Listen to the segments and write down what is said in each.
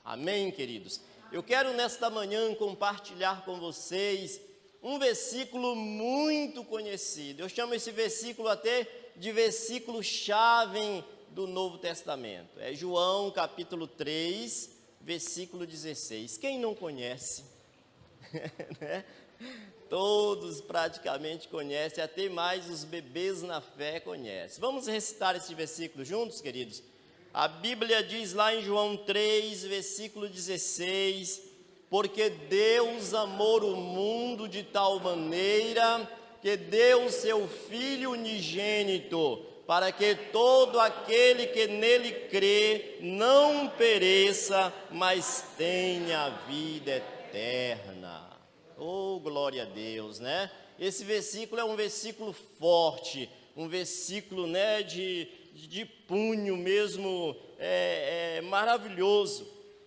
Amém, queridos? Eu quero nesta manhã compartilhar com vocês um versículo muito conhecido. Eu chamo esse versículo até de versículo-chave do Novo Testamento. É João capítulo 3, versículo 16. Quem não conhece? Né? Todos praticamente conhecem, até mais os bebês na fé conhecem. Vamos recitar esse versículo juntos, queridos? A Bíblia diz lá em João 3, versículo 16: porque Deus amou o mundo de tal maneira que deu o seu Filho unigênito, para que todo aquele que nele crê não pereça, mas tenha a vida eterna. Oh, glória a Deus, né? Esse versículo é um versículo forte, um versículo, né, de punho mesmo, maravilhoso.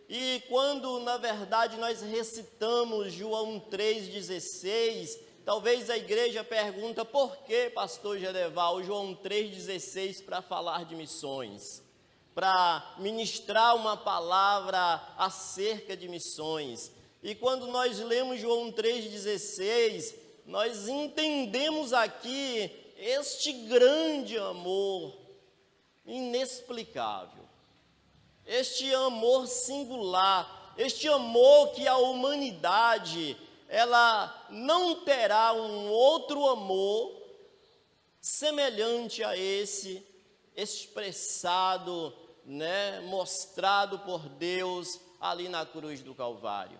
E quando, na verdade, nós recitamos João 3,16, talvez a igreja pergunta, por que, pastor Gedeval, João 3,16 para falar de missões? Para ministrar uma palavra acerca de missões. E quando nós lemos João 3,16, nós entendemos aqui este grande amor inexplicável, este amor singular, este amor que a humanidade, ela não terá um outro amor semelhante a esse, expressado, né, mostrado por Deus ali na cruz do Calvário.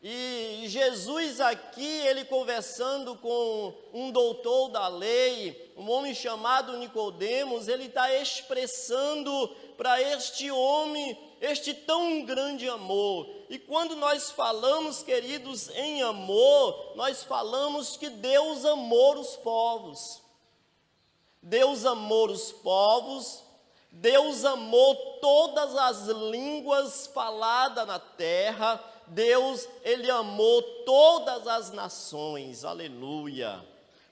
E Jesus aqui, ele conversando com um doutor da lei, um homem chamado Nicodemos, ele está expressando para este homem este tão grande amor. E quando nós falamos, queridos, em amor, nós falamos que Deus amou os povos. Deus amou os povos, Deus amou todas as línguas faladas na terra. Deus, ele amou todas as nações, aleluia.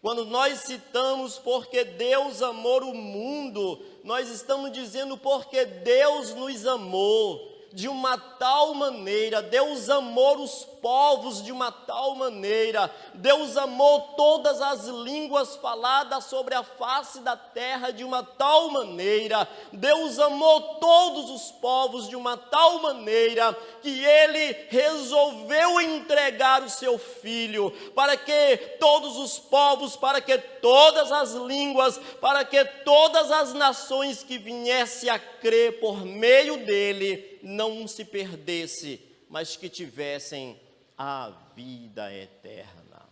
Quando nós citamos porque Deus amou o mundo, nós estamos dizendo porque Deus nos amou de uma tal maneira, Deus amou os povos de uma tal maneira, Deus amou todas as línguas faladas sobre a face da terra de uma tal maneira, Deus amou todos os povos de uma tal maneira, que Ele resolveu entregar o seu Filho, para que todos os povos, para que todas as línguas, para que todas as nações que viessem a crer por meio dEle, não se perdesse, mas que tivessem a vida eterna.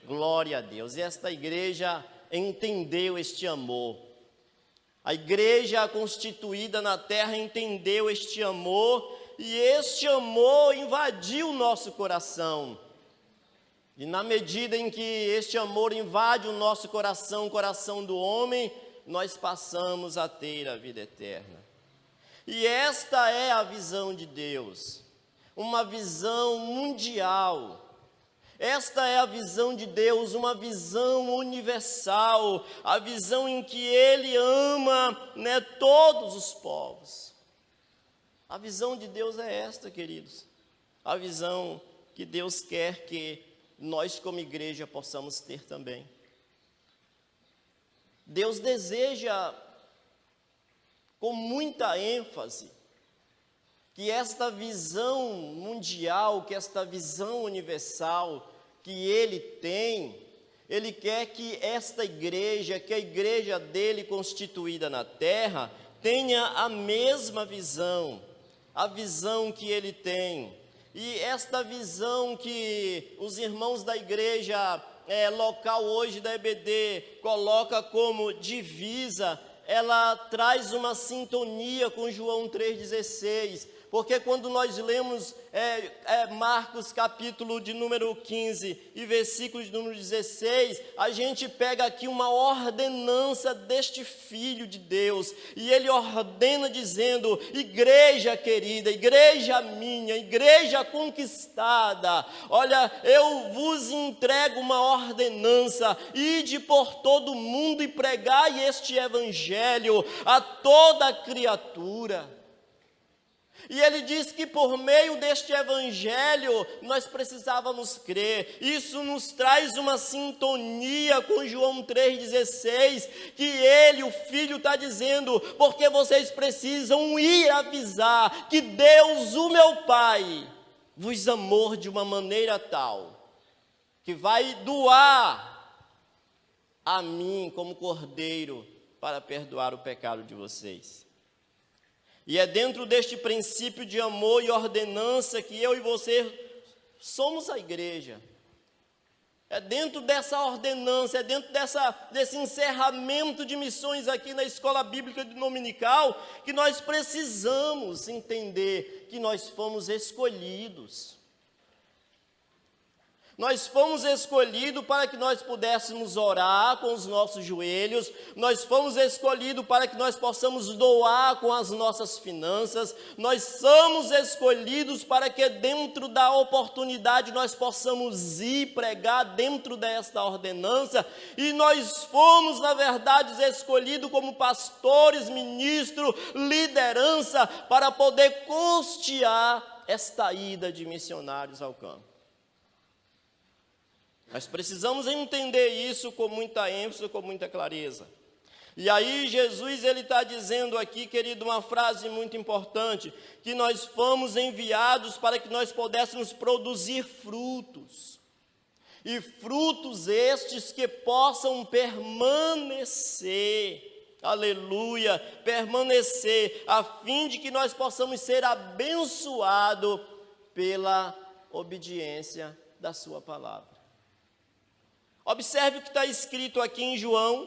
Glória a Deus. E esta igreja entendeu este amor. A igreja constituída na terra entendeu este amor, e este amor invadiu o nosso coração. E na medida em que este amor invade o nosso coração, o coração do homem, nós passamos a ter a vida eterna. E esta é a visão de Deus, uma visão mundial. Esta é a visão de Deus, uma visão universal, a visão em que Ele ama, né, todos os povos. A visão de Deus é esta, queridos. A visão que Deus quer que nós como igreja possamos ter também. Deus deseja com muita ênfase que esta visão mundial, que esta visão universal que Ele tem, Ele quer que esta igreja, que a igreja dEle constituída na terra, tenha a mesma visão, a visão que Ele tem. E esta visão que os irmãos da igreja local hoje da EBD coloca como divisa, ela traz uma sintonia com João 3,16, porque quando nós lemos Marcos capítulo de número 15 e versículo de número 16, a gente pega aqui uma ordenança deste Filho de Deus, e ele ordena dizendo: igreja querida, igreja minha, igreja conquistada, olha, eu vos entrego uma ordenança, ide por todo mundo e pregai este evangelho a toda criatura. E ele diz que por meio deste evangelho nós precisávamos crer. Isso nos traz uma sintonia com João 3,16, que ele, o Filho, está dizendo, porque vocês precisam ir avisar que Deus, o meu Pai, vos amou de uma maneira tal, que vai doar a mim como cordeiro para perdoar o pecado de vocês. E é dentro deste princípio de amor e ordenança que eu e você somos a igreja. É dentro dessa ordenança, é dentro desse encerramento de missões aqui na Escola Bíblica Dominical, que nós precisamos entender que nós fomos escolhidos. Nós fomos escolhidos para que nós pudéssemos orar com os nossos joelhos, nós fomos escolhidos para que nós possamos doar com as nossas finanças, nós somos escolhidos para que dentro da oportunidade nós possamos ir pregar dentro desta ordenança, e nós fomos, na verdade, escolhidos como pastores, ministros, liderança, para poder custear esta ida de missionários ao campo. Nós precisamos entender isso com muita ênfase, com muita clareza. E aí Jesus, ele está dizendo aqui, querido, uma frase muito importante, que nós fomos enviados para que nós pudéssemos produzir frutos. E frutos estes que possam permanecer, aleluia, permanecer, a fim de que nós possamos ser abençoados pela obediência da sua palavra. Observe o que está escrito aqui em João,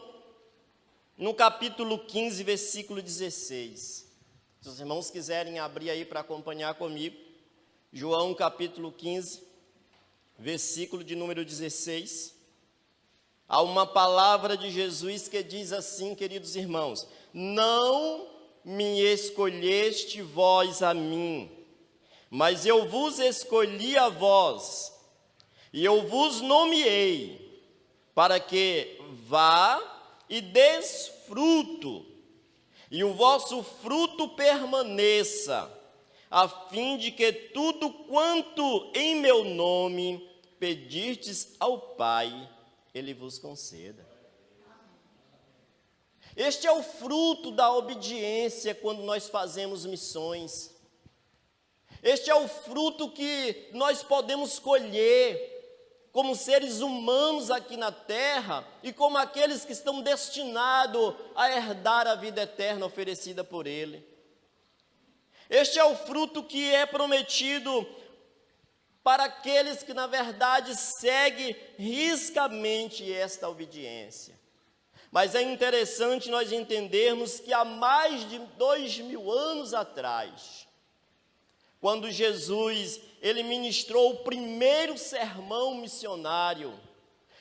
no capítulo 15, versículo 16. Se os irmãos quiserem abrir aí para acompanhar comigo, João capítulo 15, versículo de número 16. Há uma palavra de Jesus que diz assim, queridos irmãos: não me escolheste vós a mim, mas eu vos escolhi a vós, e eu vos nomeei, para que vá e des fruto, e o vosso fruto permaneça, a fim de que tudo quanto em meu nome pedirdes ao Pai, Ele vos conceda. Este é o fruto da obediência quando nós fazemos missões. Este é o fruto que nós podemos colher como seres humanos aqui na terra e como aqueles que estão destinados a herdar a vida eterna oferecida por Ele. Este é o fruto que é prometido para aqueles que, na verdade, seguem riscamente esta obediência. Mas é interessante nós entendermos que há mais de 2000 anos atrás, quando Jesus, ele ministrou o primeiro sermão missionário,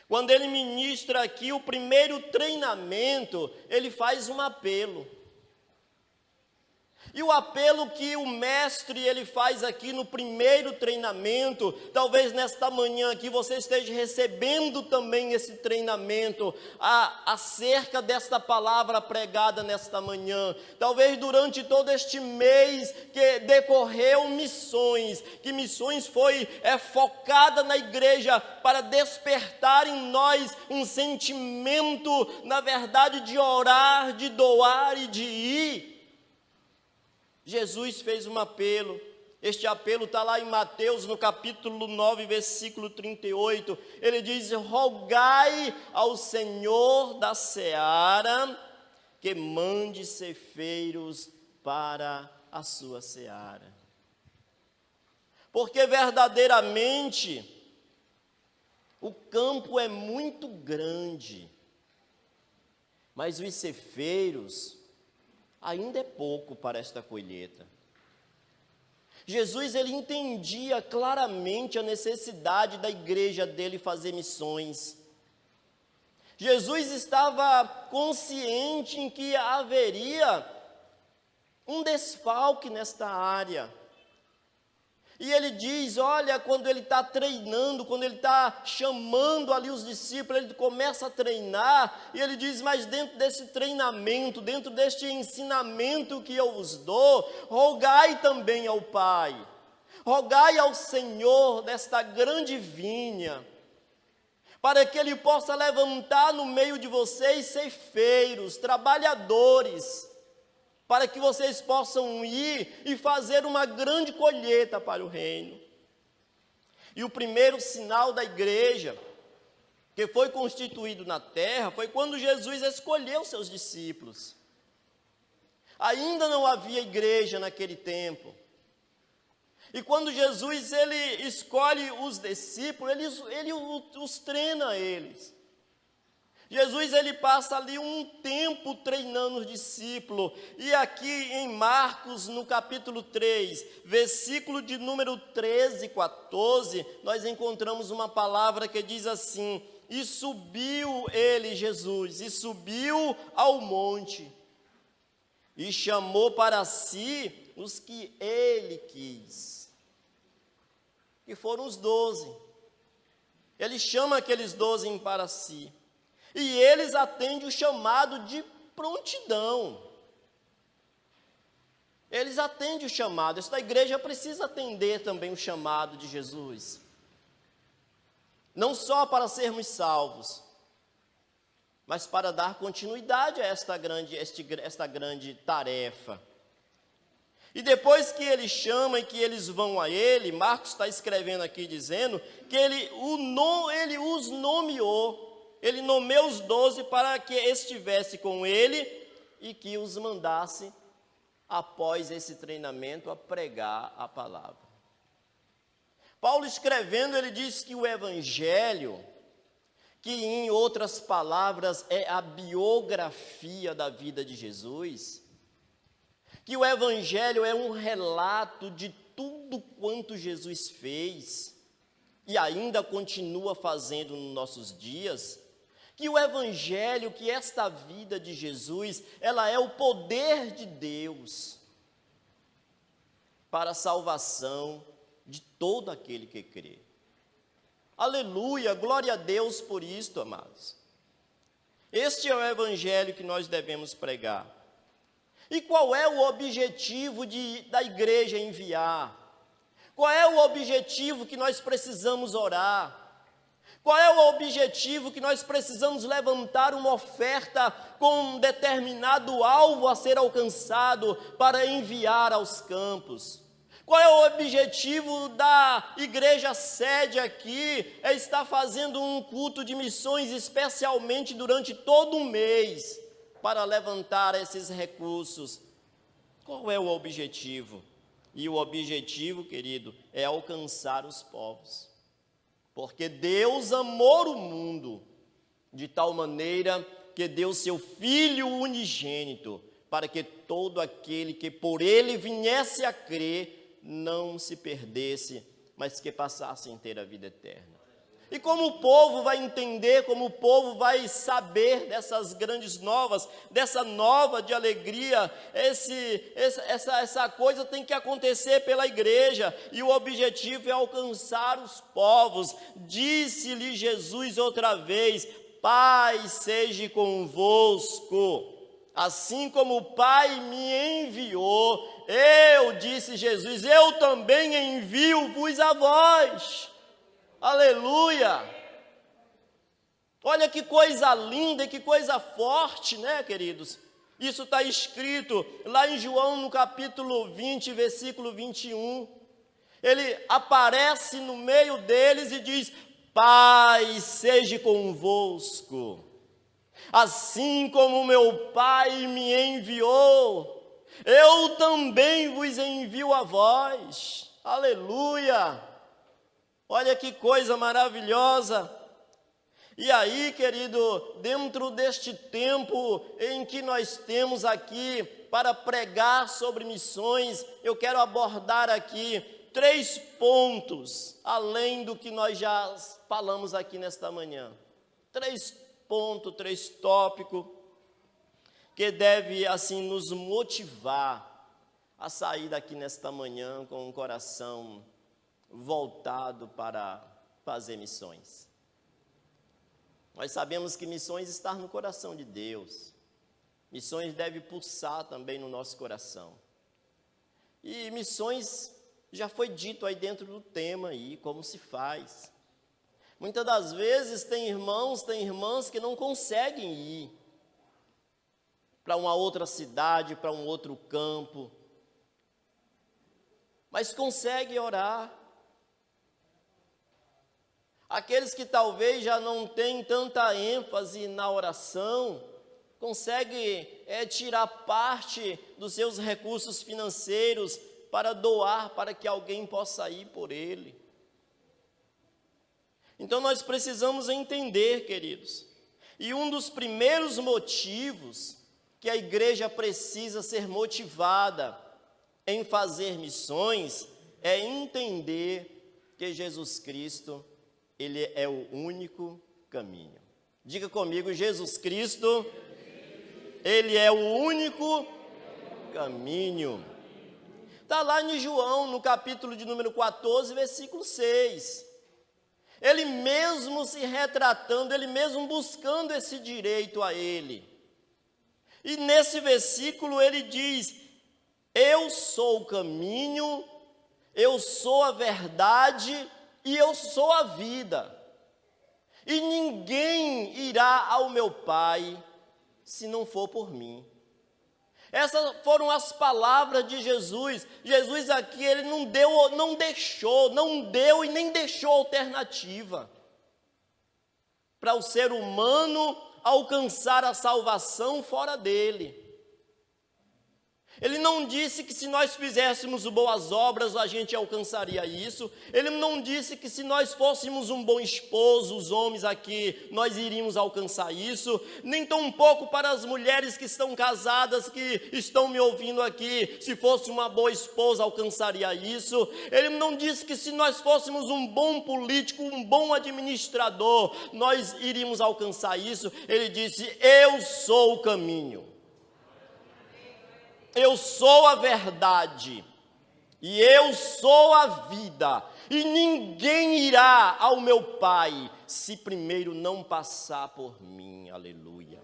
quando ele ministra aqui o primeiro treinamento, ele faz um apelo. E o apelo que o mestre ele faz aqui no primeiro treinamento, talvez nesta manhã aqui você esteja recebendo também esse treinamento acerca desta palavra pregada nesta manhã. Talvez durante todo este mês que decorreu missões, que missões foi focada na igreja para despertar em nós um sentimento, na verdade, de orar, de doar e de ir. Jesus fez um apelo, este apelo está lá em Mateus, no capítulo 9, versículo 38, ele diz: rogai ao Senhor da seara, que mande ceifeiros para a sua seara. Porque verdadeiramente, o campo é muito grande, mas os ceifeiros ainda é pouco para esta colheita. Jesus, ele entendia claramente a necessidade da igreja dele fazer missões. Jesus estava consciente em que haveria um desfalque nesta área. E ele diz, olha, quando ele está treinando, quando ele está chamando ali os discípulos, ele começa a treinar, e ele diz, mas dentro desse treinamento, dentro deste ensinamento que eu vos dou, rogai também ao Pai, rogai ao Senhor desta grande vinha, para que Ele possa levantar no meio de vocês ceifeiros, trabalhadores, para que vocês possam ir e fazer uma grande colheita para o reino. E o primeiro sinal da igreja, que foi constituído na terra, foi quando Jesus escolheu seus discípulos. Ainda não havia igreja naquele tempo. E quando Jesus ele escolhe os discípulos, ele os treina eles. Jesus ele passa ali um tempo treinando os discípulos. E aqui em Marcos, no capítulo 3, versículo de número 13 e 14, nós encontramos uma palavra que diz assim: e subiu ele, Jesus, e subiu ao monte, e chamou para si os que ele quis. Que foram os 12. Ele chama aqueles 12 para si. E eles atendem o chamado de prontidão. Eles atendem o chamado. Esta igreja precisa atender também o chamado de Jesus. Não só para sermos salvos, mas para dar continuidade a esta grande tarefa. E depois que ele chama e que eles vão a ele, Marcos está escrevendo aqui dizendo que ele os nomeou, ele nomeou os 12 para que estivesse com ele e que os mandasse, após esse treinamento, a pregar a palavra. Paulo escrevendo, ele diz que o evangelho, que em outras palavras é a biografia da vida de Jesus, que o evangelho é um relato de tudo quanto Jesus fez e ainda continua fazendo nos nossos dias, que o evangelho, que esta vida de Jesus, ela é o poder de Deus para a salvação de todo aquele que crê. Aleluia, glória a Deus por isto, amados. Este é o evangelho que nós devemos pregar. E qual é o objetivo da igreja enviar? Qual é o objetivo que nós precisamos orar? Qual é o objetivo que nós precisamos levantar uma oferta com um determinado alvo a ser alcançado para enviar aos campos? Qual é o objetivo da igreja sede aqui? É estar fazendo um culto de missões especialmente durante todo um mês, para levantar esses recursos. Qual é o objetivo? E o objetivo, querido, é alcançar os povos. Porque Deus amou o mundo de tal maneira que deu seu Filho unigênito, para que todo aquele que por ele viesse a crer, não se perdesse, mas que passasse a ter a vida eterna. E como o povo vai entender, como o povo vai saber dessas grandes novas, dessa nova de alegria, essa coisa tem que acontecer pela igreja, e o objetivo é alcançar os povos. Disse-lhe Jesus outra vez: Pai seja convosco, assim como o Pai me enviou, disse Jesus, eu também envio-vos a vós. Aleluia! Olha que coisa linda e que coisa forte, né, queridos? Isso está escrito lá em João, no capítulo 20, versículo 21. Ele aparece no meio deles e diz: Pai seja convosco, assim como meu Pai me enviou, eu também vos envio a vós. Aleluia! Olha que coisa maravilhosa. E aí, querido, dentro deste tempo em que nós temos aqui para pregar sobre missões, eu quero abordar aqui 3 pontos, além do que nós já falamos aqui nesta manhã. 3 pontos, 3 tópicos, que deve, assim, nos motivar a sair daqui nesta manhã com um coração voltado para fazer missões. Nós sabemos que missões estão no coração de Deus. Missões devem pulsar também no nosso coração. E missões, já foi dito aí dentro do tema aí, como se faz. Muitas das vezes tem irmãos, tem irmãs que não conseguem ir para uma outra cidade, para um outro campo, mas conseguem orar. Aqueles que talvez já não têm tanta ênfase na oração, conseguem tirar parte dos seus recursos financeiros para doar, para que alguém possa ir por ele. Então nós precisamos entender, queridos, e um dos primeiros motivos que a igreja precisa ser motivada em fazer missões é entender que Jesus Cristo, Ele é o único caminho. Diga comigo, Jesus Cristo, Ele é o único caminho. Está lá em João, no capítulo de número 14, versículo 6. Ele mesmo se retratando, ele mesmo buscando esse direito a ele. E nesse versículo ele diz: eu sou o caminho, eu sou a verdade e eu sou a vida. E ninguém irá ao meu Pai se não for por mim. Essas foram as palavras de Jesus. Jesus aqui, ele não deu e nem deixou alternativa para o ser humano alcançar a salvação fora dele. Ele não disse que se nós fizéssemos boas obras, a gente alcançaria isso. Ele não disse que se nós fôssemos um bom esposo, os homens aqui, nós iríamos alcançar isso. Nem tampouco para as mulheres que estão casadas, que estão me ouvindo aqui, se fosse uma boa esposa, alcançaria isso. Ele não disse que se nós fôssemos um bom político, um bom administrador, nós iríamos alcançar isso. Ele disse: eu sou o caminho. Eu sou a verdade, e eu sou a vida, e ninguém irá ao meu Pai, se primeiro não passar por mim, aleluia.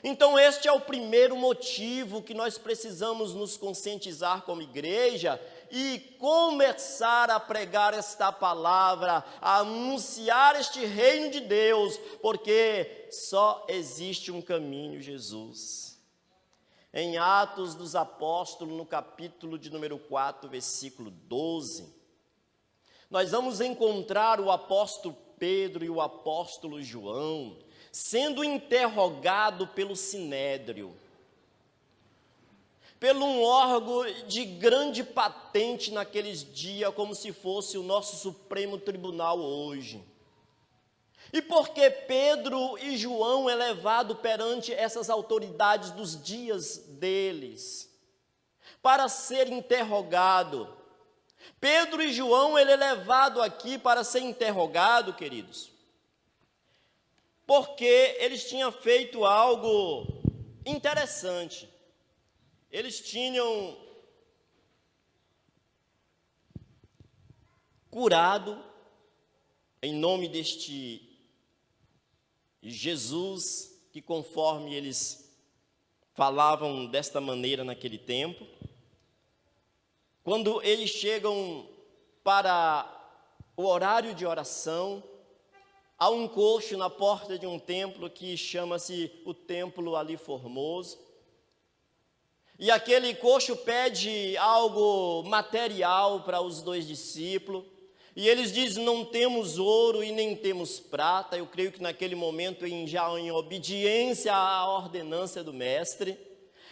Então este é o primeiro motivo que nós precisamos nos conscientizar como igreja, e começar a pregar esta palavra, a anunciar este reino de Deus, porque só existe um caminho, Jesus. Em Atos dos Apóstolos, no capítulo de número 4, versículo 12, nós vamos encontrar o apóstolo Pedro e o apóstolo João sendo interrogado pelo Sinédrio, pelo um órgão de grande patente naqueles dias, como se fosse o nosso Supremo Tribunal hoje. E por que Pedro e João é levado perante essas autoridades dos dias deles? Para ser interrogado. Pedro e João, ele é levado aqui para ser interrogado, queridos, porque eles tinham feito algo interessante. Eles tinham curado, em nome deste Jesus, que conforme eles falavam desta maneira naquele tempo, quando eles chegam para o horário de oração, há um coxo na porta de um templo que chama-se o Templo ali Formoso, e aquele coxo pede algo material para os dois discípulos, e eles dizem: não temos ouro e nem temos prata. Eu creio que naquele momento, já em obediência à ordenança do mestre,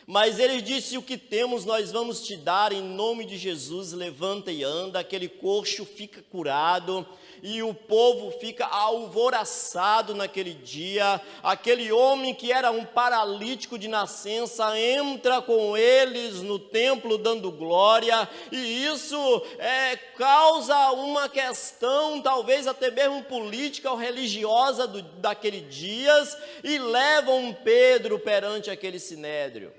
mas eles disseram: o que temos nós vamos te dar, em nome de Jesus, levanta e anda. Aquele coxo fica curado, e o povo fica alvoroçado naquele dia. Aquele homem que era um paralítico de nascença entra com eles no templo dando glória, e isso causa uma questão, talvez até mesmo política ou religiosa daquele dias, e levam Pedro perante aquele sinédrio.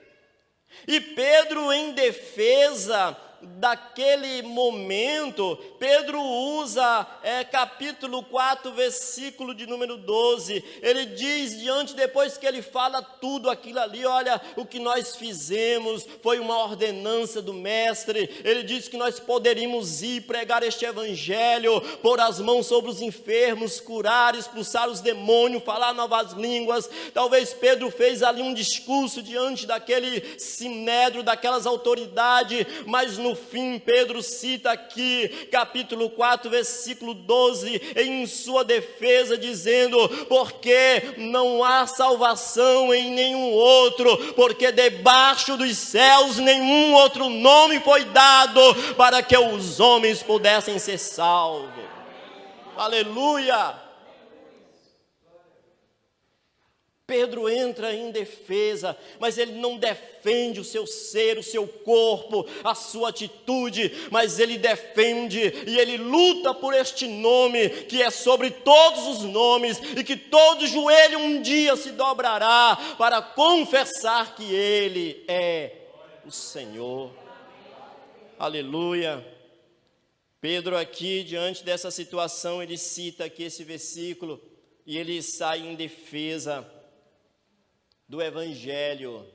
E Pedro, em defesa daquele momento, Pedro usa capítulo 4, versículo de número 12. Ele diz, depois que ele fala tudo aquilo ali, olha, o que nós fizemos foi uma ordenança do mestre. Ele diz que nós poderíamos ir pregar este evangelho, pôr as mãos sobre os enfermos, curar, expulsar os demônios, falar novas línguas. Talvez Pedro fez ali um discurso diante daquele sinédrio, daquelas autoridades, mas no fim Pedro cita aqui, capítulo 4, versículo 12, em sua defesa, dizendo: porque não há salvação em nenhum outro, porque debaixo dos céus nenhum outro nome foi dado para que os homens pudessem ser salvos. Aleluia! Pedro entra em defesa, mas ele não defende o seu ser, o seu corpo, a sua atitude, mas ele defende e ele luta por este nome, que é sobre todos os nomes, e que todo joelho um dia se dobrará para confessar que ele é o Senhor. Aleluia! Pedro aqui, diante dessa situação, ele cita aqui esse versículo, e ele sai em defesa do Evangelho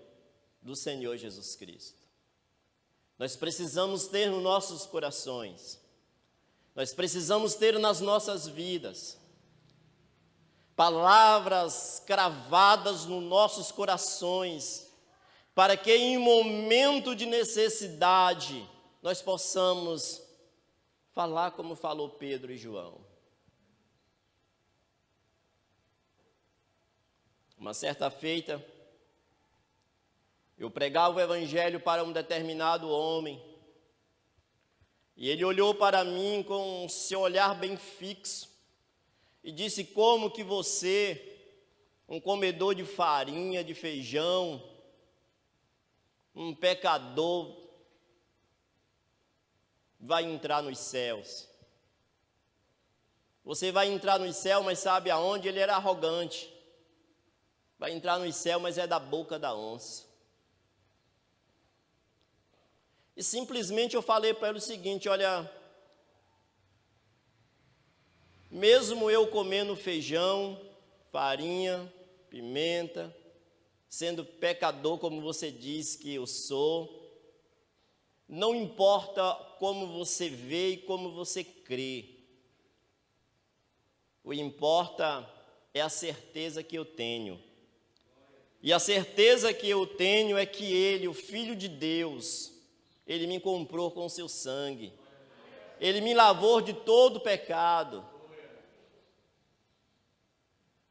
do Senhor Jesus Cristo. Nós precisamos ter nos nossos corações, nós precisamos ter nas nossas vidas, palavras cravadas nos nossos corações, para que em momento de necessidade, nós possamos falar como falou Pedro e João. Uma certa feita, eu pregava o evangelho para um determinado homem, e ele olhou para mim com seu olhar bem fixo, e disse: como que você, um comedor de farinha, de feijão, um pecador, vai entrar nos céus? Você vai entrar nos céus, mas sabe aonde? Ele era arrogante. Vai entrar no céu, mas é da boca da onça. E simplesmente eu falei para ele o seguinte: olha, mesmo eu comendo feijão, farinha, pimenta, sendo pecador como você diz que eu sou, não importa como você vê e como você crê, o que importa é a certeza que eu tenho. E a certeza que eu tenho é que Ele, o Filho de Deus, Ele me comprou com o seu sangue. Ele me lavou de todo pecado.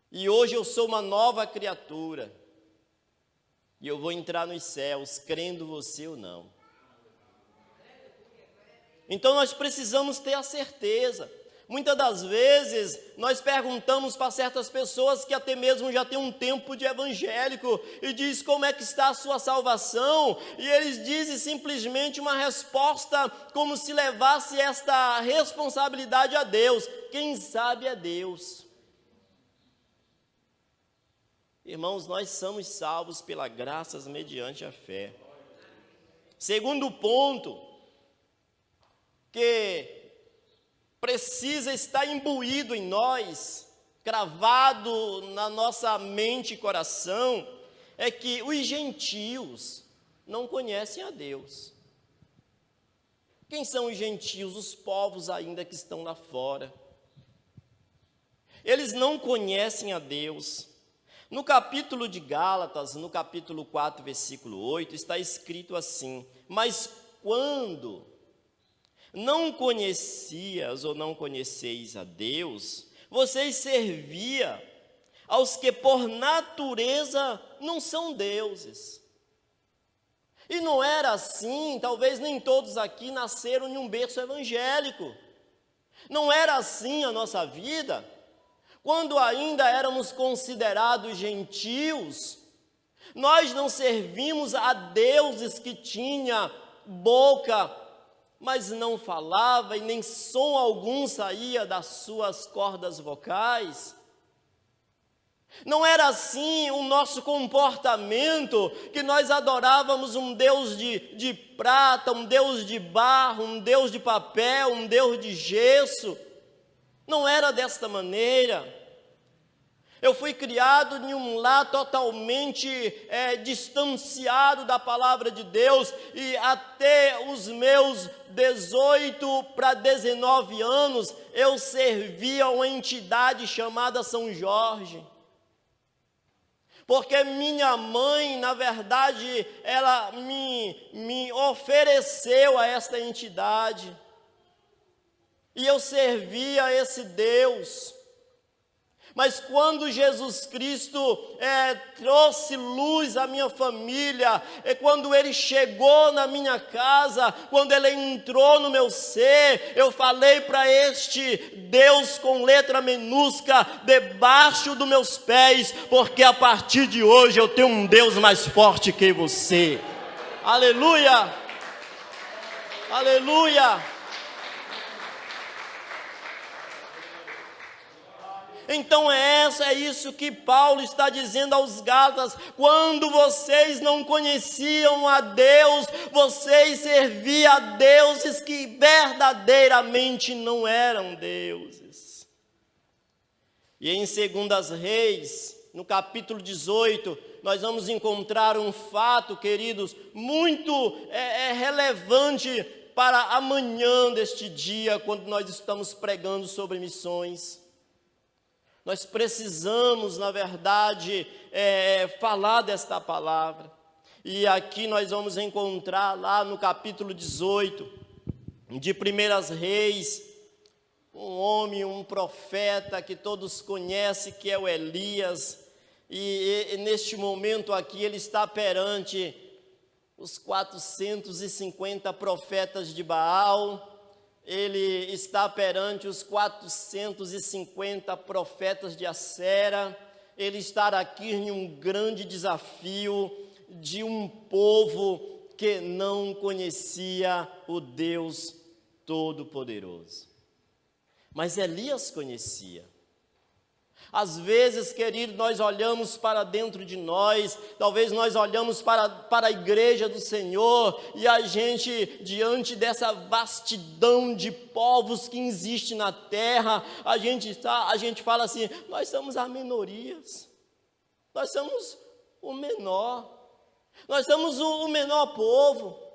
E hoje eu sou uma nova criatura. E eu vou entrar nos céus, crendo você ou não. Então nós precisamos ter a certeza. Muitas das vezes, nós perguntamos para certas pessoas que até mesmo já têm um tempo de evangélico, e diz como é que está a sua salvação, e eles dizem simplesmente uma resposta como se levasse esta responsabilidade a Deus. Quem sabe é Deus. Irmãos, nós somos salvos pela graça mediante a fé. Segundo ponto, que precisa estar imbuído em nós, cravado na nossa mente e coração, é que os gentios não conhecem a Deus. Quem são os gentios? Os povos ainda que estão lá fora. Eles não conhecem a Deus. No capítulo de Gálatas, no capítulo 4, versículo 8, está escrito assim: mas quando não conhecias ou não conheceis a Deus, vocês serviam aos que por natureza não são deuses. E não era assim, talvez nem todos aqui nasceram em um berço evangélico. Não era assim a nossa vida. Quando ainda éramos considerados gentios, nós não servimos a deuses que tinha boca, mas não falava, e nem som algum saía das suas cordas vocais. Não era assim o nosso comportamento, que nós adorávamos um Deus de prata, um Deus de barro, um Deus de papel, um Deus de gesso. Não era desta maneira. Eu fui criado em um lar totalmente distanciado da palavra de Deus, e até os meus 18 para 19 anos, eu servia uma entidade chamada São Jorge. Porque minha mãe, na verdade, ela me ofereceu a esta entidade. E eu servia a esse Deus. Mas quando Jesus Cristo trouxe luz à minha família, quando Ele chegou na minha casa, quando Ele entrou no meu ser, eu falei para este Deus com letra minúscula, debaixo dos meus pés, porque a partir de hoje eu tenho um Deus mais forte que você. Aleluia! Aleluia! Então é isso que Paulo está dizendo aos Gálatas: quando vocês não conheciam a Deus, vocês serviam a deuses que verdadeiramente não eram deuses. E em 2 Reis, no capítulo 18, nós vamos encontrar um fato, queridos, muito relevante para amanhã deste dia, quando nós estamos pregando sobre missões. Nós precisamos, na verdade, falar desta palavra. E aqui nós vamos encontrar lá no capítulo 18, de 1 Reis, um homem, um profeta que todos conhecem, que é o Elias. E neste momento aqui ele está perante os 450 profetas de Baal. Ele está perante os 450 profetas de Acera. Ele está aqui em um grande desafio de um povo que não conhecia o Deus Todo-Poderoso. Mas Elias conhecia. Às vezes, querido, nós olhamos para dentro de nós, talvez nós olhamos para a igreja do Senhor, e a gente, diante dessa vastidão de povos que existe na terra, a gente fala assim: nós somos as minorias, nós somos o menor, nós somos o menor povo.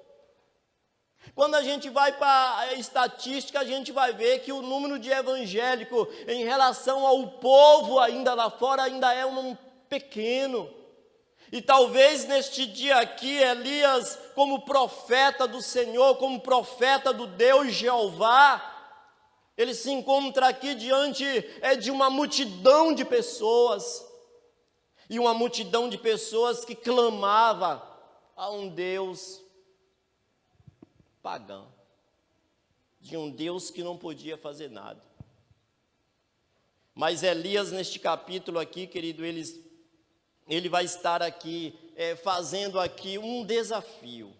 Quando a gente vai para a estatística, a gente vai ver que o número de evangélicos em relação ao povo ainda lá fora ainda é um pequeno. E talvez neste dia aqui, Elias, como profeta do Senhor, como profeta do Deus Jeová, ele se encontra aqui diante de uma multidão de pessoas. E uma multidão de pessoas que clamava a um Deus pagão, de um Deus que não podia fazer nada. Mas Elias, neste capítulo aqui, querido, ele vai estar aqui fazendo aqui um desafio.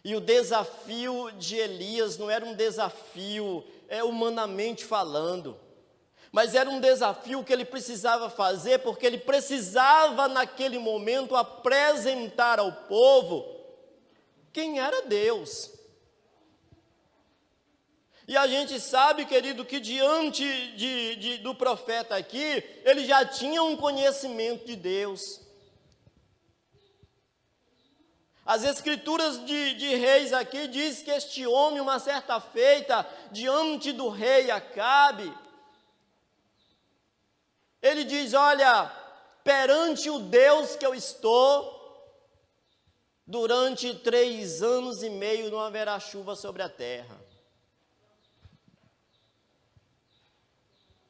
E o desafio de Elias não era um desafio humanamente falando, mas era um desafio que ele precisava fazer, porque ele precisava naquele momento apresentar ao povo quem era Deus. E a gente sabe, querido, que diante do profeta aqui, ele já tinha um conhecimento de Deus. As escrituras de Reis aqui diz que este homem, uma certa feita, diante do rei Acabe, ele diz: olha, perante o Deus que eu estou, durante 3 anos e meio não haverá chuva sobre a terra.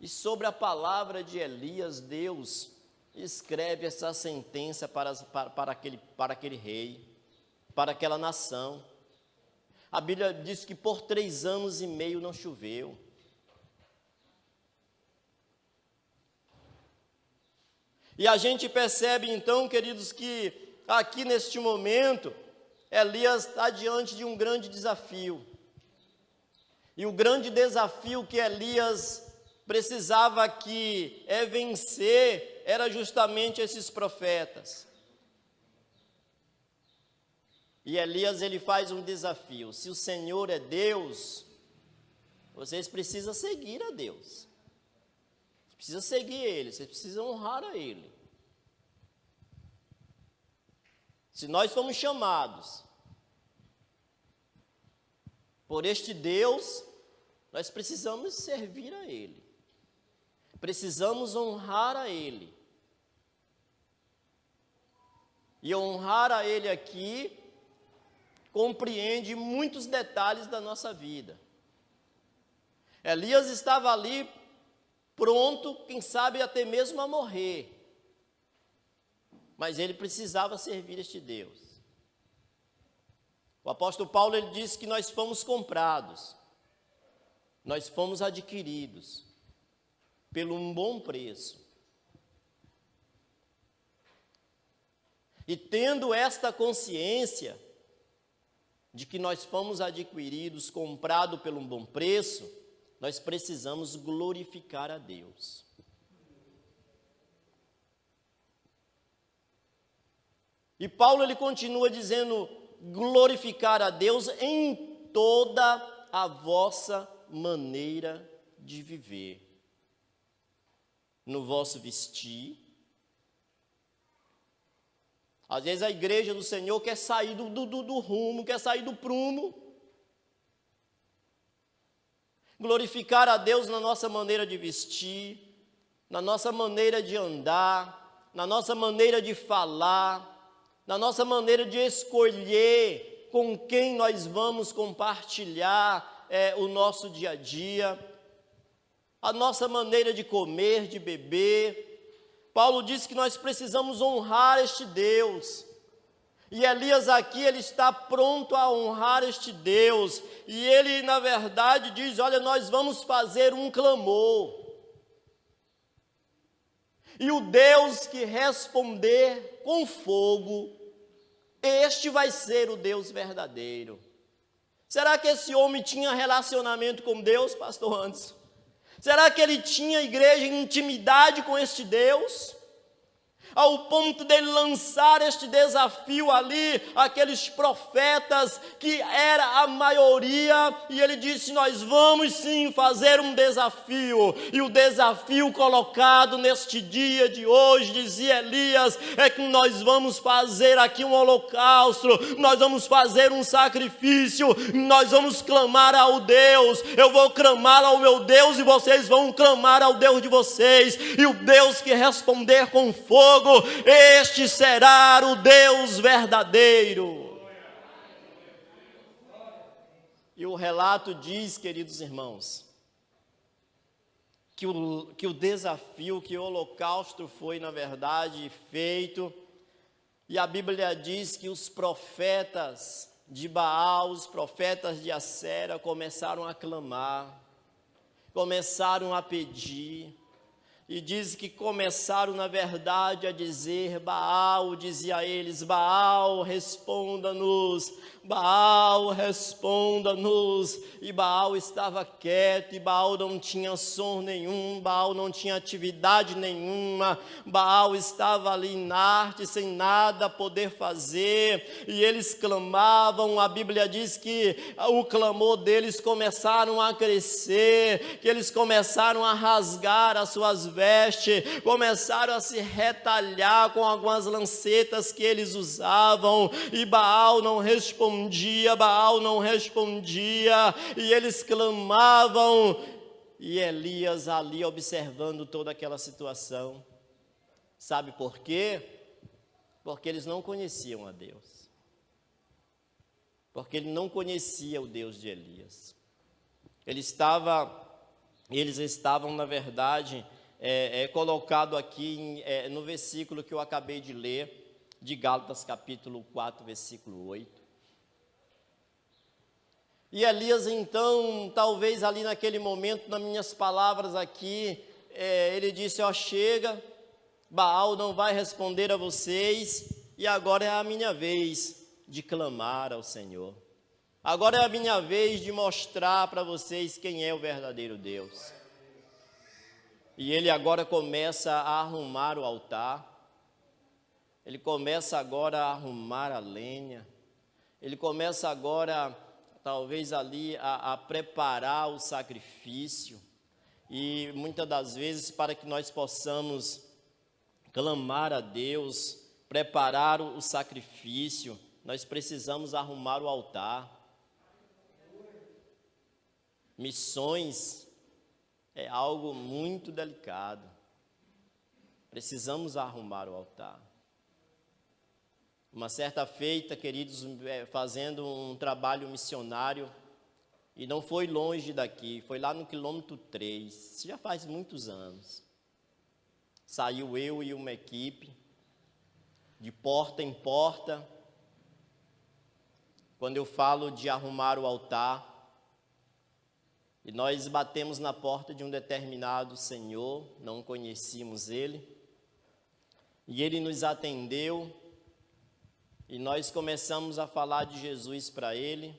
E sobre a palavra de Elias, Deus escreve essa sentença para aquele rei, para aquela nação. A Bíblia diz que por 3 anos e meio não choveu. E a gente percebe então, queridos, que aqui neste momento, Elias está diante de um grande desafio. E o grande desafio que Elias precisava aqui vencer era justamente esses profetas. E Elias, ele faz um desafio: se o Senhor é Deus, vocês precisam seguir a Deus. Vocês precisam seguir Ele, vocês precisam honrar a Ele. Se nós fomos chamados por este Deus, nós precisamos servir a Ele. Precisamos honrar a Ele. E honrar a Ele aqui compreende muitos detalhes da nossa vida. Elias estava ali pronto, quem sabe até mesmo a morrer. Mas ele precisava servir este Deus. O apóstolo Paulo, ele disse que nós fomos comprados, nós fomos adquiridos pelo um bom preço. E tendo esta consciência de que nós fomos adquiridos, comprados pelo um bom preço, nós precisamos glorificar a Deus. E Paulo, ele continua dizendo: glorificar a Deus em toda a vossa maneira de viver, no vosso vestir. Às vezes a igreja do Senhor quer sair do rumo, quer sair do prumo. Glorificar a Deus na nossa maneira de vestir, na nossa maneira de andar, na nossa maneira de falar, na nossa maneira de escolher com quem nós vamos compartilhar o nosso dia a dia, a nossa maneira de comer, de beber. Paulo diz que nós precisamos honrar este Deus. E Elias aqui, ele está pronto a honrar este Deus. E ele, na verdade, diz: olha, nós vamos fazer um clamor. E o Deus que responder com fogo, este vai ser o Deus verdadeiro. Será que esse homem tinha relacionamento com Deus, pastor Anderson? Será que ele tinha igreja em intimidade com este Deus? Ao ponto dele lançar este desafio ali, aqueles profetas que era a maioria, e ele disse: nós vamos sim fazer um desafio. E o desafio colocado neste dia de hoje, dizia Elias, é que nós vamos fazer aqui um holocausto, nós vamos fazer um sacrifício, nós vamos clamar ao Deus. Eu vou clamar ao meu Deus e vocês vão clamar ao Deus de vocês, e o Deus que responder com fogo, este será o Deus verdadeiro. E o relato diz, queridos irmãos, que o desafio, que o holocausto foi, na verdade, feito. E a Bíblia diz que os profetas de Baal, os profetas de Acera começaram a clamar, começaram a pedir. E diz que começaram, na verdade, a dizer: Baal, dizia a eles: Baal, responda-nos, Baal, responda-nos. E Baal estava quieto, e Baal não tinha som nenhum, Baal não tinha atividade nenhuma, Baal estava ali inerte, sem nada a poder fazer, e eles clamavam. A Bíblia diz que o clamor deles começaram a crescer, que eles começaram a rasgar as suas vestes, começaram a se retalhar com algumas lancetas que eles usavam, e Baal não respondia, Baal não respondia, e eles clamavam. E Elias ali observando toda aquela situação. Sabe por quê? Porque eles não conheciam a Deus, porque ele não conhecia o Deus de Elias. Eles estavam, na verdade, colocado aqui no versículo que eu acabei de ler, de Gálatas capítulo 4, versículo 8. E Elias, então, talvez ali naquele momento, nas minhas palavras aqui, ele disse: ó, chega, Baal não vai responder a vocês, e agora é a minha vez de clamar ao Senhor. Agora é a minha vez de mostrar para vocês quem é o verdadeiro Deus. E ele agora começa a arrumar o altar, ele começa agora a arrumar a lenha, ele começa agora, talvez ali, a preparar o sacrifício. E muitas das vezes, para que nós possamos clamar a Deus, preparar o sacrifício, nós precisamos arrumar o altar. Missões é algo muito delicado. Precisamos arrumar o altar. Uma certa feita, queridos, fazendo um trabalho missionário, e não foi longe daqui, foi lá no quilômetro 3, isso já faz muitos anos. Saiu eu e uma equipe, de porta em porta. Quando eu falo de arrumar o altar, e nós batemos na porta de um determinado senhor, não conhecíamos ele, e ele nos atendeu, e nós começamos a falar de Jesus para ele,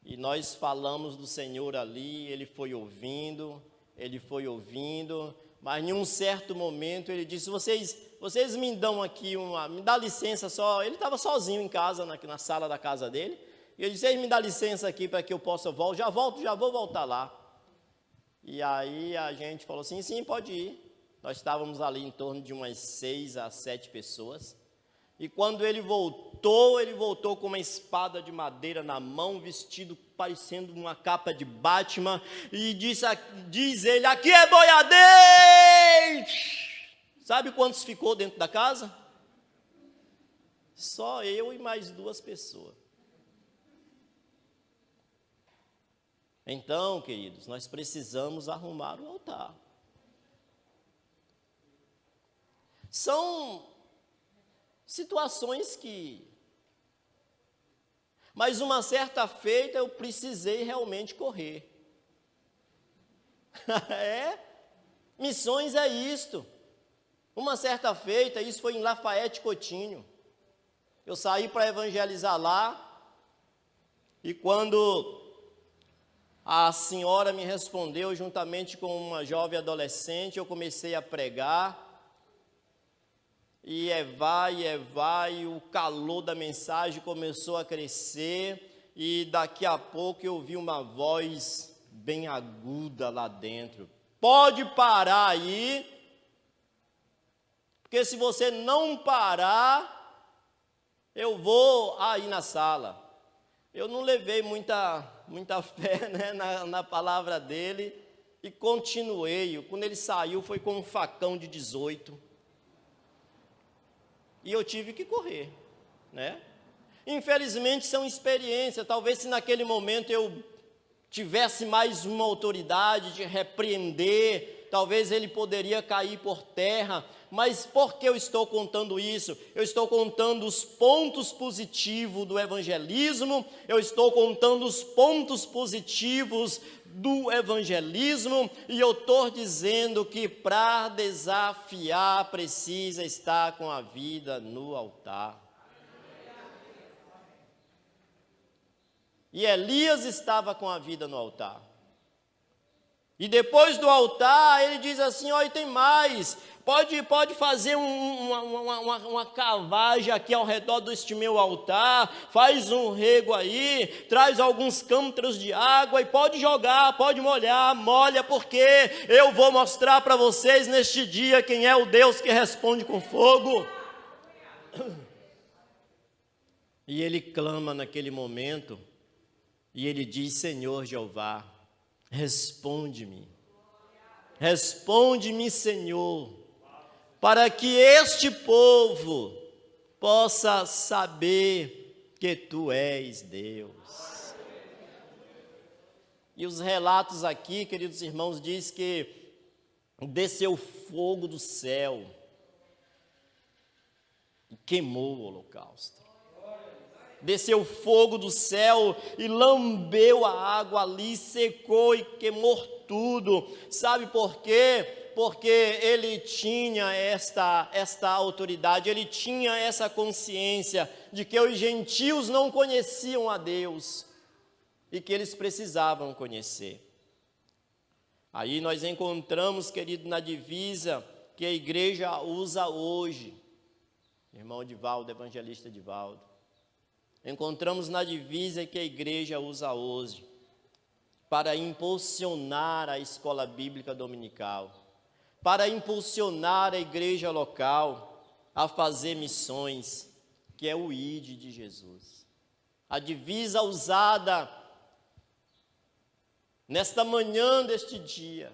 e nós falamos do Senhor ali, ele foi ouvindo, mas em um certo momento ele disse, vocês me dão aqui me dá licença só, ele estava sozinho em casa, na sala da casa dele, e ele disse, vocês me dá licença aqui para que eu possa já vou voltar lá. E aí a gente falou assim, sim, pode ir. Nós estávamos ali em torno de umas 6 a 7 pessoas, e quando ele voltou com uma espada de madeira na mão, vestido parecendo uma capa de Batman, e diz ele, aqui é boiadeiro! Sabe quantos ficou dentro da casa? Só eu e mais 2 pessoas. Então, queridos, nós precisamos arrumar o altar. São situações mas uma certa feita eu precisei realmente correr. Missões é isto. Uma certa feita, isso foi em Lafayette Coutinho. Eu saí para evangelizar lá, e quando a senhora me respondeu, juntamente com uma jovem adolescente, eu comecei a pregar, e vai, o calor da mensagem começou a crescer, e daqui a pouco eu ouvi uma voz bem aguda lá dentro, pode parar aí, porque se você não parar, eu vou aí na sala. Eu não levei muita fé, né, na palavra dele, e continuei. Quando ele saiu, foi com um facão de 18. E eu tive que correr, né? Infelizmente são experiências, talvez se naquele momento eu tivesse mais uma autoridade de repreender, talvez ele poderia cair por terra, mas por que eu estou contando isso? Eu estou contando os pontos positivos do evangelismo, eu estou contando os pontos positivos do evangelismo, e eu estou dizendo que para desafiar precisa estar com a vida no altar. E Elias estava com a vida no altar. E depois do altar, ele diz assim, olha, tem mais, pode fazer uma cavagem aqui ao redor deste meu altar, faz um rego aí, traz alguns cântaro de água e pode jogar, pode molha, porque eu vou mostrar para vocês neste dia quem é o Deus que responde com fogo. E ele clama naquele momento, e ele diz, Senhor Jeová, responde-me, Senhor, para que este povo possa saber que Tu és Deus. E os relatos aqui, queridos irmãos, diz que desceu fogo do céu e queimou o holocausto. Desceu fogo do céu e lambeu a água ali, secou e queimou tudo. Sabe por quê? Porque ele tinha esta autoridade, ele tinha essa consciência de que os gentios não conheciam a Deus e que eles precisavam conhecer. Aí nós encontramos, querido, na divisa que a igreja usa hoje, irmão Divaldo, evangelista Divaldo, encontramos na divisa que a igreja usa hoje, para impulsionar a escola bíblica dominical, para impulsionar a igreja local a fazer missões, que é o ID de Jesus. A divisa usada nesta manhã deste dia,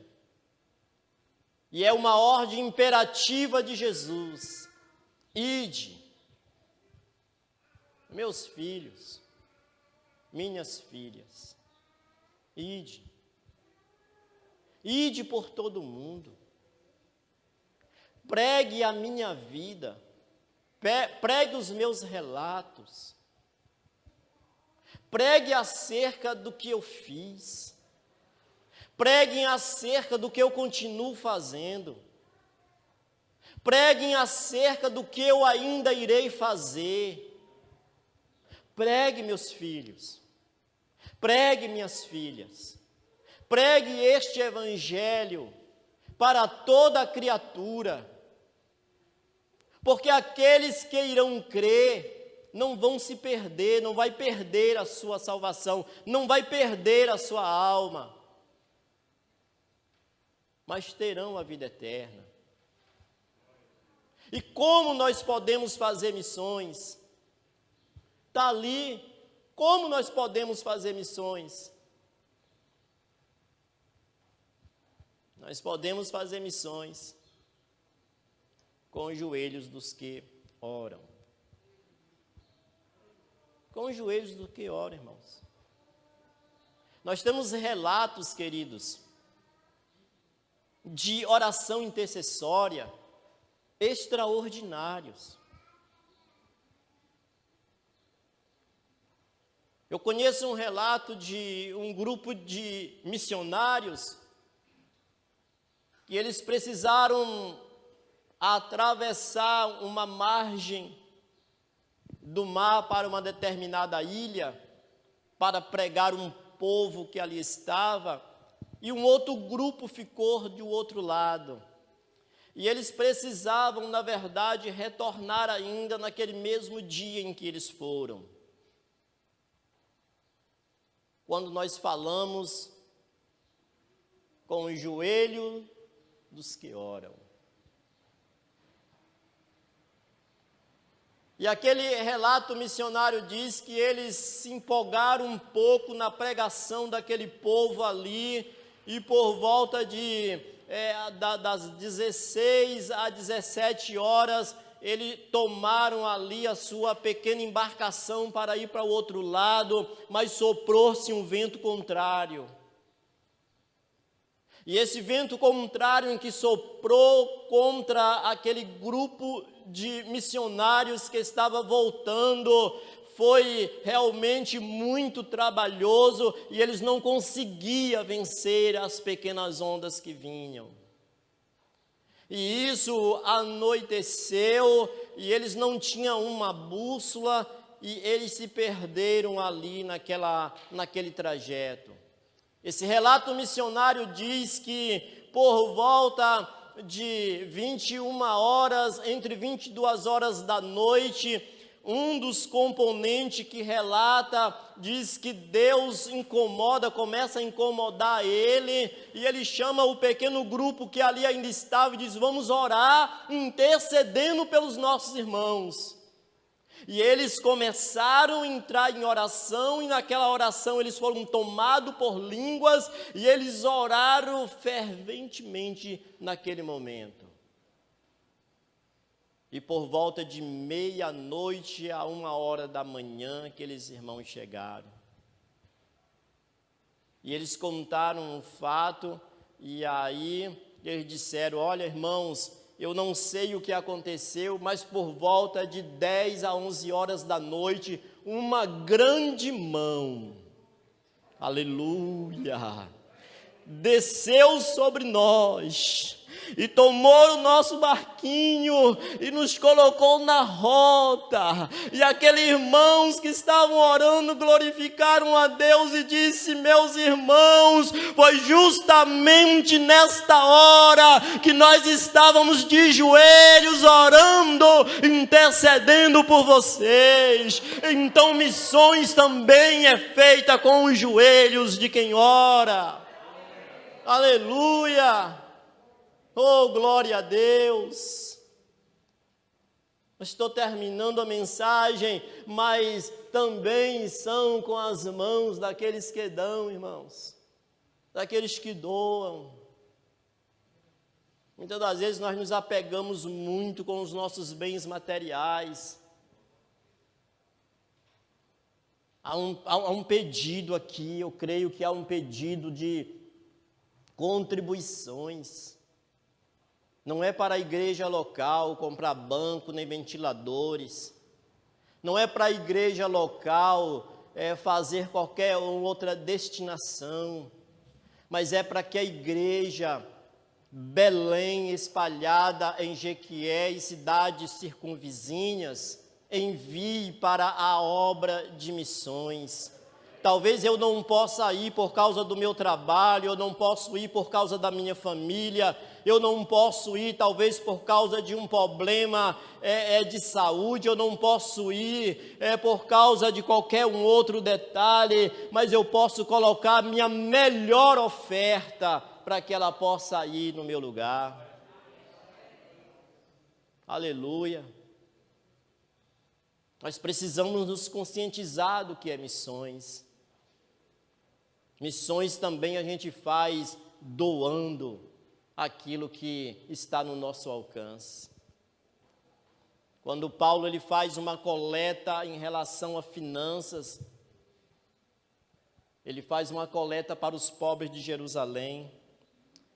e é uma ordem imperativa de Jesus: ide, meus filhos, minhas filhas, ide por todo o mundo, pregue a minha vida, pregue os meus relatos, pregue acerca do que eu fiz, preguem acerca do que eu continuo fazendo, preguem acerca do que eu ainda irei fazer. Pregue, meus filhos, pregue, minhas filhas, pregue este evangelho para toda a criatura, porque aqueles que irão crer não vão se perder, não vai perder a sua salvação, não vai perder a sua alma, mas terão a vida eterna. E como nós podemos fazer missões? Está ali, como nós podemos fazer missões? Nós podemos fazer missões com os joelhos dos que oram. Com os joelhos dos que oram, irmãos. Nós temos relatos, queridos, de oração intercessória extraordinários. Eu conheço um relato de um grupo de missionários que eles precisaram atravessar uma margem do mar para uma determinada ilha para pregar um povo que ali estava, e um outro grupo ficou do outro lado. E eles precisavam, na verdade, retornar ainda naquele mesmo dia em que eles foram. Quando nós falamos com o joelho dos que oram. E aquele relato missionário diz que eles se empolgaram um pouco na pregação daquele povo ali, e por volta das 16 a 17 horas, eles tomaram ali a sua pequena embarcação para ir para o outro lado, mas soprou-se um vento contrário. E esse vento contrário em que soprou contra aquele grupo de missionários que estava voltando, foi realmente muito trabalhoso, e eles não conseguiam vencer as pequenas ondas que vinham. E isso anoiteceu, e eles não tinham uma bússola, e eles se perderam ali naquele trajeto. Esse relato missionário diz que por volta de 21 horas, entre 22 horas da noite, um dos componentes que relata, diz que Deus começa a incomodar ele, e ele chama o pequeno grupo que ali ainda estava e diz: vamos orar, intercedendo pelos nossos irmãos. E eles começaram a entrar em oração, e naquela oração eles foram tomados por línguas, e eles oraram ferventemente naquele momento. E por volta de meia-noite a 1h da manhã, aqueles irmãos chegaram. E eles contaram um fato, e aí eles disseram: olha, irmãos, eu não sei o que aconteceu, mas por volta de 10 a 11 horas da noite, uma grande mão, aleluia, desceu sobre nós, e tomou o nosso barquinho e nos colocou na rota. E aqueles irmãos que estavam orando glorificaram a Deus e disse: meus irmãos, foi justamente nesta hora que nós estávamos de joelhos orando, intercedendo por vocês. Então missões também é feita com os joelhos de quem ora. Aleluia! Oh, glória a Deus! Estou terminando a mensagem, mas também são com as mãos daqueles que dão, irmãos, daqueles que doam. Muitas das vezes nós nos apegamos muito com os nossos bens materiais. Há um pedido aqui, eu creio que há um pedido de contribuições. Não é para a igreja local comprar banco nem ventiladores. Não é para a igreja local fazer qualquer outra destinação. Mas é para que a igreja Belém, espalhada em Jequié e cidades circunvizinhas, envie para a obra de missões. Talvez eu não possa ir por causa do meu trabalho, eu não posso ir por causa da minha família, eu não posso ir talvez por causa de um problema de saúde, eu não posso ir por causa de qualquer um outro detalhe, mas eu posso colocar a minha melhor oferta para que ela possa ir no meu lugar. Aleluia. Nós precisamos nos conscientizar do que é missões. Missões também a gente faz doando aquilo que está no nosso alcance. Quando Paulo ele faz uma coleta em relação a finanças, ele faz uma coleta para os pobres de Jerusalém,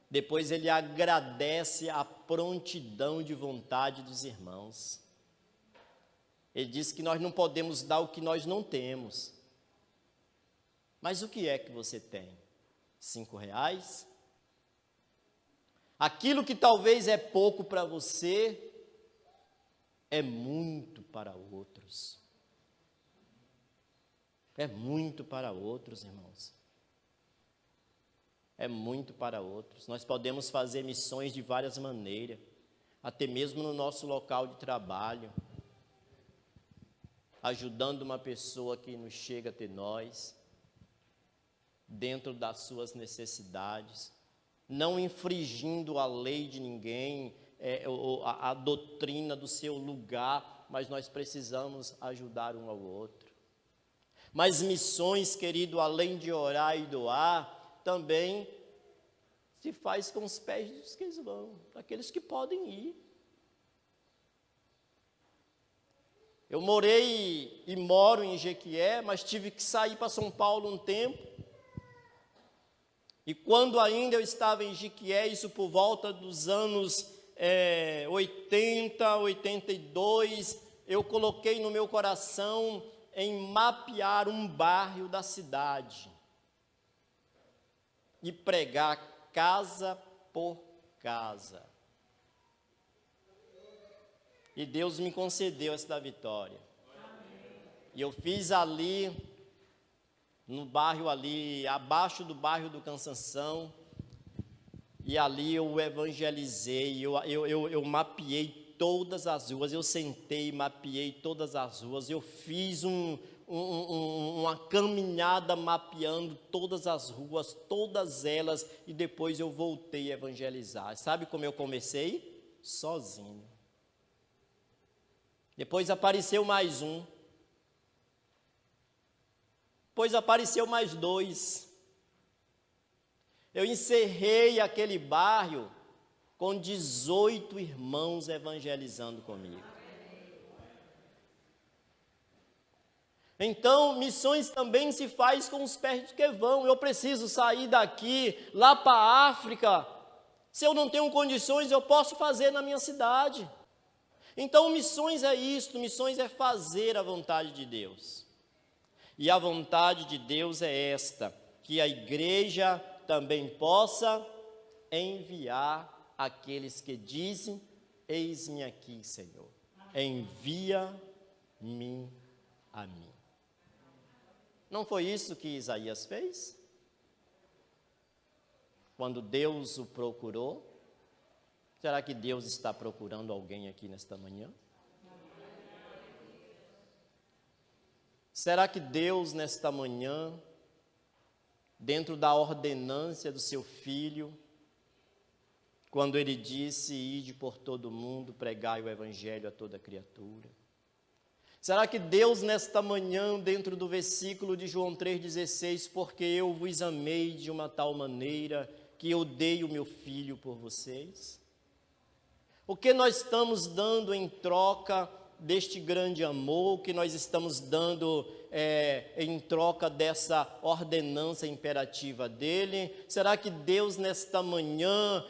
depois ele agradece a prontidão de vontade dos irmãos. Ele diz que nós não podemos dar o que nós não temos. Mas o que é que você tem? 5 reais? Aquilo que talvez é pouco para você, é muito para outros. É muito para outros, irmãos. É muito para outros. Nós podemos fazer missões de várias maneiras, até mesmo no nosso local de trabalho, ajudando uma pessoa que nos chega até nós, dentro das suas necessidades, não infringindo a lei de ninguém, a doutrina do seu lugar, mas nós precisamos ajudar um ao outro. Mas missões, querido, além de orar e doar, também se faz com os pés dos que vão, daqueles que podem ir. Eu morei e moro em Jequié, mas tive que sair para São Paulo um tempo. E quando ainda eu estava em Jequié, isso por volta dos anos 80, 82, eu coloquei no meu coração em mapear um bairro da cidade e pregar casa por casa. E Deus me concedeu esta vitória. E eu fiz ali, no bairro ali, abaixo do bairro do Cansanção, e ali eu evangelizei, eu mapeei todas as ruas, eu sentei e mapeei todas as ruas, eu fiz uma caminhada mapeando todas as ruas, todas elas, e depois eu voltei a evangelizar. Sabe como eu comecei? Sozinho. Depois apareceu mais um. Depois apareceu mais 2. Eu encerrei aquele bairro com 18 irmãos evangelizando comigo. Então, missões também se faz com os pés dos que vão. Eu preciso sair daqui, lá para a África. Se eu não tenho condições, eu posso fazer na minha cidade. Então, missões é isto, missões é fazer a vontade de Deus. E a vontade de Deus é esta, que a igreja também possa enviar aqueles que dizem: eis-me aqui, Senhor, envia-me a mim. Não foi isso que Isaías fez? Quando Deus o procurou, será que Deus está procurando alguém aqui nesta manhã? Será que Deus, nesta manhã, dentro da ordenância do seu Filho, quando ele disse: ide por todo mundo, pregai o evangelho a toda criatura? Será que Deus, nesta manhã, dentro do versículo de João 3,16, porque eu vos amei de uma tal maneira que eu dei o meu Filho por vocês? O que nós estamos dando em troca deste grande amor, o que nós estamos dando em troca dessa ordenança imperativa dele? Será que Deus nesta manhã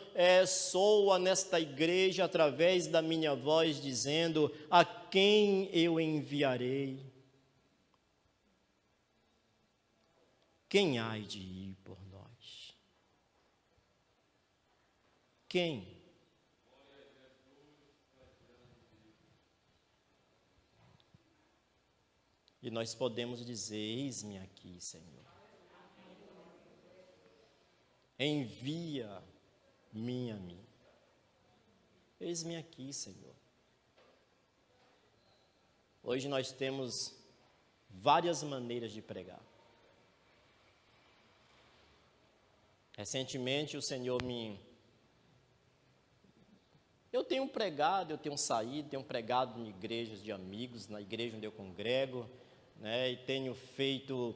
soa nesta igreja através da minha voz dizendo: a quem eu enviarei? Quem há de ir por nós? Quem? E nós podemos dizer: eis-me aqui, Senhor. Envia-me a mim. Eis-me aqui, Senhor. Hoje nós temos várias maneiras de pregar. Recentemente o Senhor Eu tenho pregado, eu tenho saído, tenho pregado em igrejas de amigos, na igreja onde eu congrego, e tenho feito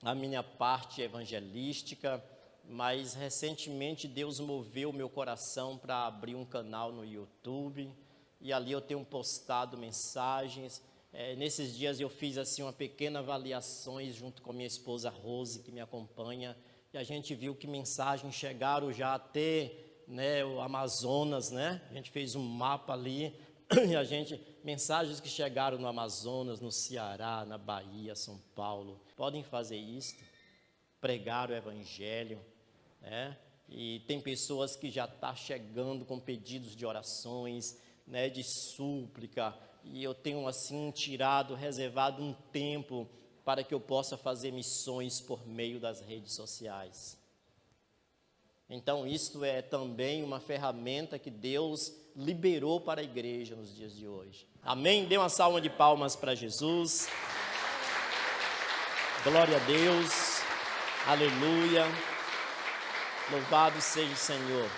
a minha parte evangelística, mas recentemente Deus moveu o meu coração para abrir um canal no YouTube, e ali eu tenho postado mensagens. Nesses dias eu fiz assim uma pequena avaliações junto com a minha esposa Rose, que me acompanha, e a gente viu que mensagens chegaram já até o Amazonas, A gente fez um mapa ali, e mensagens que chegaram no Amazonas, no Ceará, na Bahia, São Paulo. Podem fazer isto, pregar o evangelho, E tem pessoas que já estão chegando com pedidos de orações, de súplica, e eu tenho assim reservado um tempo para que eu possa fazer missões por meio das redes sociais. Então, isto é também uma ferramenta que Deus liberou para a igreja nos dias de hoje. Amém? Dê uma salva de palmas para Jesus. Glória a Deus. Aleluia. Louvado seja o Senhor.